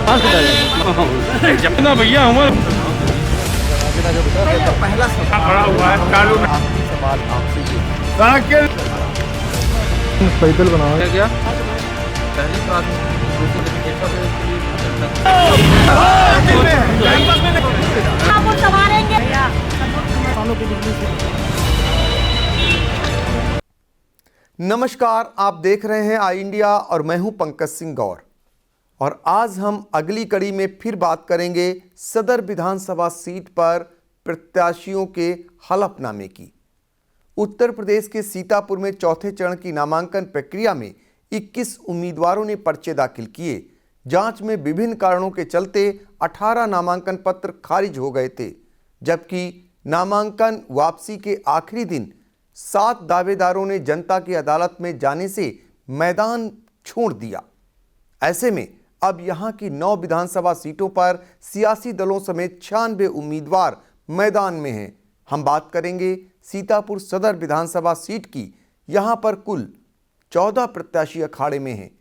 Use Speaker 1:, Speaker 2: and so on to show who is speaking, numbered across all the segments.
Speaker 1: जितना भैया हमारे
Speaker 2: पहला
Speaker 1: खड़ा हुआ है कानून
Speaker 2: सवाल आपसे ये
Speaker 1: ताकि
Speaker 3: पैदल बनाओ
Speaker 1: क्या
Speaker 2: पहली बात
Speaker 4: आपको संभालेंगे।
Speaker 2: नमस्कार, आप देख रहे हैं आई इंडिया और मैं हूं पंकज सिंह गौर। और आज हम अगली कड़ी में फिर बात करेंगे सदर विधानसभा सीट पर प्रत्याशियों के हलफनामे की। उत्तर प्रदेश के सीतापुर में चौथे चरण की नामांकन प्रक्रिया में 21 उम्मीदवारों ने पर्चे दाखिल किए। जांच में विभिन्न कारणों के चलते 18 नामांकन पत्र खारिज हो गए थे, जबकि नामांकन वापसी के आखिरी दिन 7 दावेदारों ने जनता की अदालत में जाने से मैदान छोड़ दिया। ऐसे में अब यहां की 9 विधानसभा सीटों पर सियासी दलों समेत 96 उम्मीदवार मैदान में हैं। हम बात करेंगे सीतापुर सदर विधानसभा सीट की। यहां पर कुल 14 प्रत्याशी अखाड़े में हैं।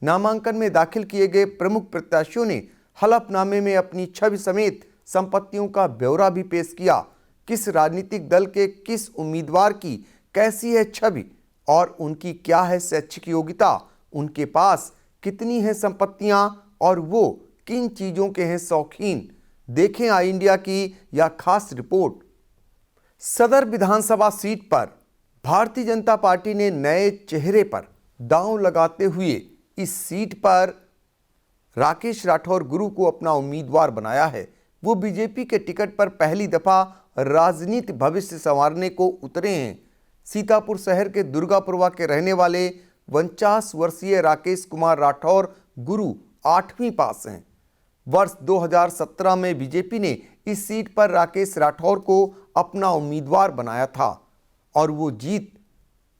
Speaker 2: नामांकन में दाखिल किए गए प्रमुख प्रत्याशियों ने हलफनामे में अपनी छवि समेत संपत्तियों का ब्यौरा भी पेश किया। किस राजनीतिक दल के किस उम्मीदवार की कैसी है छवि और उनकी क्या है शैक्षिक योग्यता, उनके पास कितनी है संपत्तियां और वो किन चीज़ों के हैं शौकीन, देखें आई इंडिया की यह खास रिपोर्ट। सदर विधानसभा सीट पर भारतीय जनता पार्टी ने नए चेहरे पर दांव लगाते हुए इस सीट पर राकेश राठौर गुरु को अपना उम्मीदवार बनाया है। वो बीजेपी के टिकट पर पहली दफा राजनीतिक भविष्य संवारने को उतरे हैं। सीतापुर शहर के दुर्गापुरवा के रहने वाले 49 वर्षीय राकेश कुमार राठौर गुरु 8वीं पास हैं। वर्ष 2017 में बीजेपी ने इस सीट पर राकेश राठौर को अपना उम्मीदवार बनाया था और वो जीत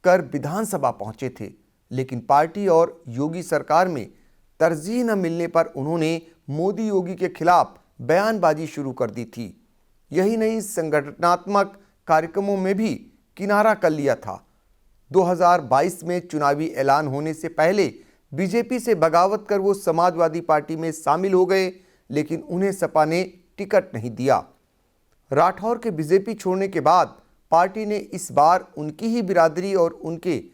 Speaker 2: कर विधानसभा पहुंचे थे, लेकिन पार्टी और योगी सरकार में तरजीह न मिलने पर उन्होंने मोदी योगी के खिलाफ बयानबाजी शुरू कर दी थी। यही नहीं, संगठनात्मक कार्यक्रमों में भी किनारा कर लिया था। 2022 में चुनावी ऐलान होने से पहले बीजेपी से बगावत कर वो समाजवादी पार्टी में शामिल हो गए, लेकिन उन्हें सपा ने टिकट नहीं दिया। राठौर के बीजेपी छोड़ने के बाद पार्टी ने इस बार उनकी ही बिरादरी और उनके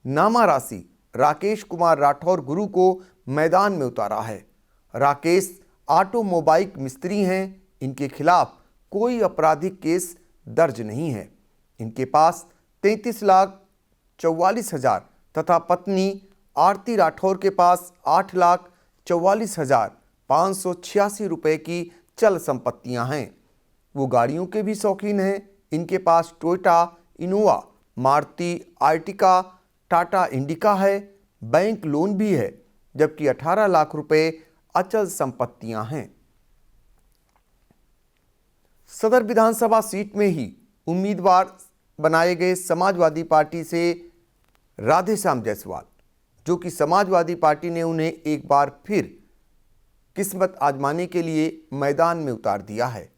Speaker 2: नामा राशि राकेश कुमार राठौर गुरु को मैदान में उतारा है। राकेश ऑटोमोबाइल मिस्त्री हैं। इनके खिलाफ कोई आपराधिक केस दर्ज नहीं है। इनके पास 33,44,000 तथा पत्नी आरती राठौर के पास 8,44,586 रुपये की चल संपत्तियां हैं। वो गाड़ियों के भी शौकीन हैं। इनके पास Toyota Innova, Maruti Ertiga, Tata Indica है। बैंक लोन भी है, जबकि 18 लाख रुपए अचल संपत्तियां हैं। सदर विधानसभा सीट में ही उम्मीदवार बनाए गए समाजवादी पार्टी से राधेश्याम जायसवाल, जो कि समाजवादी पार्टी ने उन्हें एक बार फिर किस्मत आजमाने के लिए मैदान में उतार दिया है।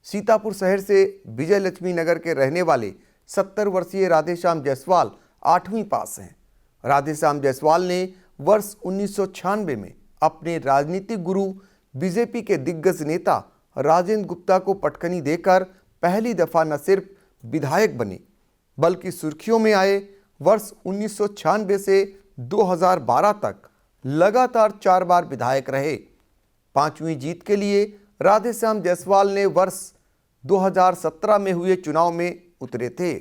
Speaker 2: सीतापुर शहर से विजय लक्ष्मी नगर के रहने वाले 70 वर्षीय राधेश्याम जायसवाल 8वीं पास हैं। राधेश्याम जायसवाल ने वर्ष 1996 में अपने राजनीतिक गुरु बीजेपी के दिग्गज नेता राजेंद्र गुप्ता को पटकनी देकर पहली दफा न सिर्फ विधायक बने, बल्कि सुर्खियों में आए। वर्ष 1996 से 2012 तक लगातार 4 बार विधायक रहे। 5वीं जीत के लिए राधेश्याम जायसवाल ने वर्ष 2017 में हुए चुनाव में उतरे थे,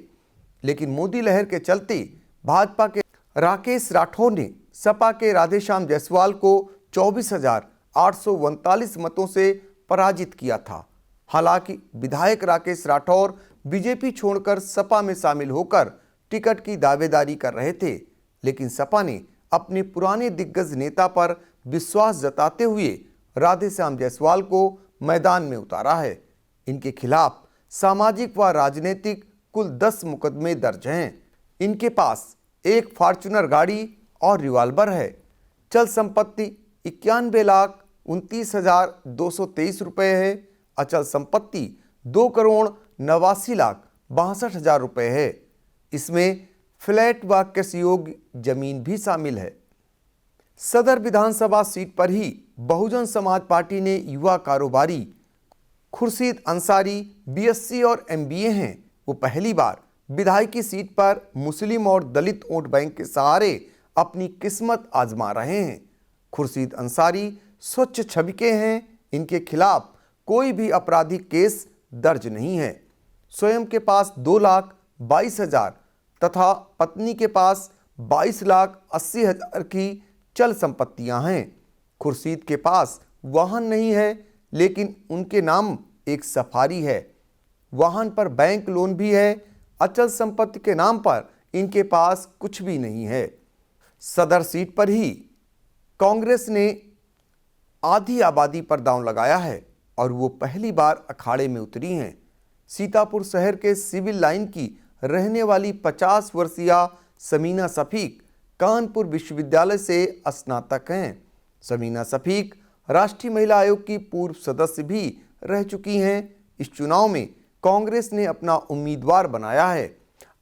Speaker 2: लेकिन मोदी लहर के चलते भाजपा के राकेश राठौर ने सपा के राधेश्याम जायसवाल को 24,839 मतों से पराजित किया था। हालांकि विधायक राकेश राठौर बीजेपी छोड़कर सपा में शामिल होकर टिकट की दावेदारी कर रहे थे, लेकिन सपा ने अपने पुराने दिग्गज नेता पर विश्वास जताते हुए राधेश्याम जायसवाल को मैदान में उतारा है। इनके खिलाफ सामाजिक व राजनीतिक कुल 10 मुकदमे दर्ज हैं। इनके पास एक फॉर्च्यूनर गाड़ी और रिवॉल्वर है। चल संपत्ति 91,29,223 रुपये है। अचल संपत्ति 2,89,62,000 रुपये है। इसमें फ्लैट व कृषि योग्य जमीन भी शामिल है। सदर विधानसभा सीट पर ही बहुजन समाज पार्टी ने युवा कारोबारी खुर्शीद अंसारी बीएससी और एमबीए हैं, वो पहली बार विधायकी सीट पर मुस्लिम और दलित वोट बैंक के सहारे अपनी किस्मत आजमा रहे हैं। खुर्शीद अंसारी स्वच्छ छवि के हैं, इनके खिलाफ कोई भी आपराधिक केस दर्ज नहीं है। स्वयं के पास 2,22,000 तथा पत्नी के पास 22,80,000 की चल संपत्तियां हैं। खुर्शीद के पास वाहन नहीं है, लेकिन उनके नाम एक सफारी है। वाहन पर बैंक लोन भी है। अचल संपत्ति के नाम पर इनके पास कुछ भी नहीं है। सदर सीट पर ही कांग्रेस ने आधी आबादी पर दांव लगाया है और वो पहली बार अखाड़े में उतरी हैं। सीतापुर शहर के सिविल लाइन की रहने वाली 50 वर्षीय समीना शफीक कानपुर विश्वविद्यालय से स्नातक हैं। समीना शफीक राष्ट्रीय महिला आयोग की पूर्व सदस्य भी रह चुकी हैं। इस चुनाव में कांग्रेस ने अपना उम्मीदवार बनाया है।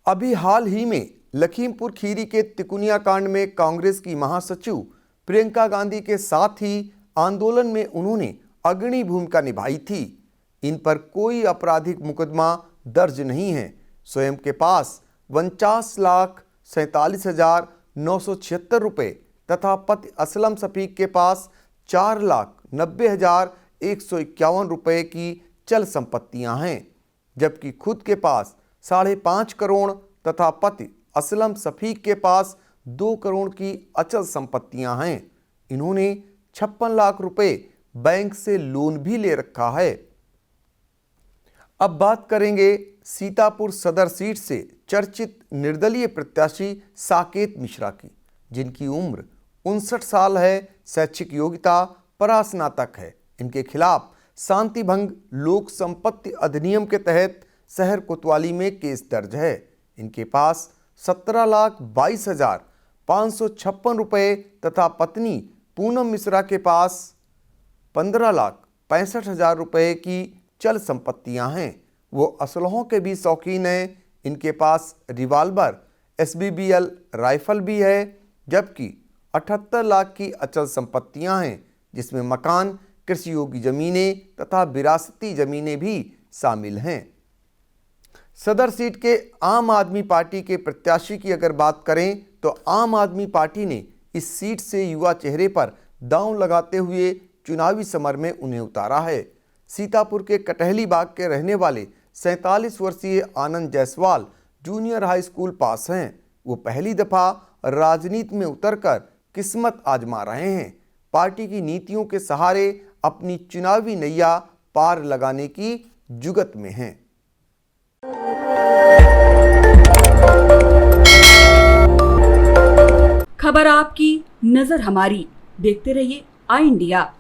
Speaker 2: अभी हाल ही में लखीमपुर खीरी के तिकुनिया कांड में कांग्रेस की महासचिव प्रियंका गांधी के साथ ही आंदोलन में उन्होंने अग्रणी भूमिका निभाई थी। इन पर कोई आपराधिक मुकदमा दर्ज नहीं है। स्वयं के पास 49,47,976 रुपये तथा पति असलम शफीक के पास 4,90,151 रुपये की चल संपत्तियां हैं, जबकि खुद के पास 5.5 करोड़ तथा पति असलम शफीक के पास 2 करोड़ की अचल संपत्तियां हैं। इन्होंने 56 लाख रुपए बैंक से लोन भी ले रखा है। अब बात करेंगे सीतापुर सदर सीट से चर्चित निर्दलीय प्रत्याशी साकेत मिश्रा की, जिनकी उम्र 59 साल है, शैक्षिक योग्यता परास्नातक है। इनके खिलाफ शांति भंग लोक संपत्ति अधिनियम के तहत शहर कोतवाली में केस दर्ज है। इनके पास 17,22,556 रुपये तथा पत्नी पूनम मिश्रा के पास 15,65,000 रुपये की चल संपत्तियां हैं। वो असलहों के भी शौकीन हैं। इनके पास रिवाल्वर, SBBL राइफल भी है, जबकि 78 लाख की अचल संपत्तियां हैं, जिसमें मकान, कृषि योग्य जमीनें तथा विरासती जमीनें भी शामिल हैं। सदर सीट के आम आदमी पार्टी के प्रत्याशी की अगर बात करें तो आम आदमी पार्टी ने इस सीट से युवा चेहरे पर दांव लगाते हुए चुनावी समर में उन्हें उतारा है। सीतापुर के कटहली बाग के रहने वाले 47 वर्षीय आनंद जायसवाल जूनियर हाई स्कूल पास हैं। वो पहली दफा राजनीति में उतरकर किस्मत आजमा रहे हैं। पार्टी की नीतियों के सहारे अपनी चुनावी नैया पार लगाने की जुगत में हैं।
Speaker 3: खबर आपकी, नजर हमारी। देखते रहिए आई इंडिया।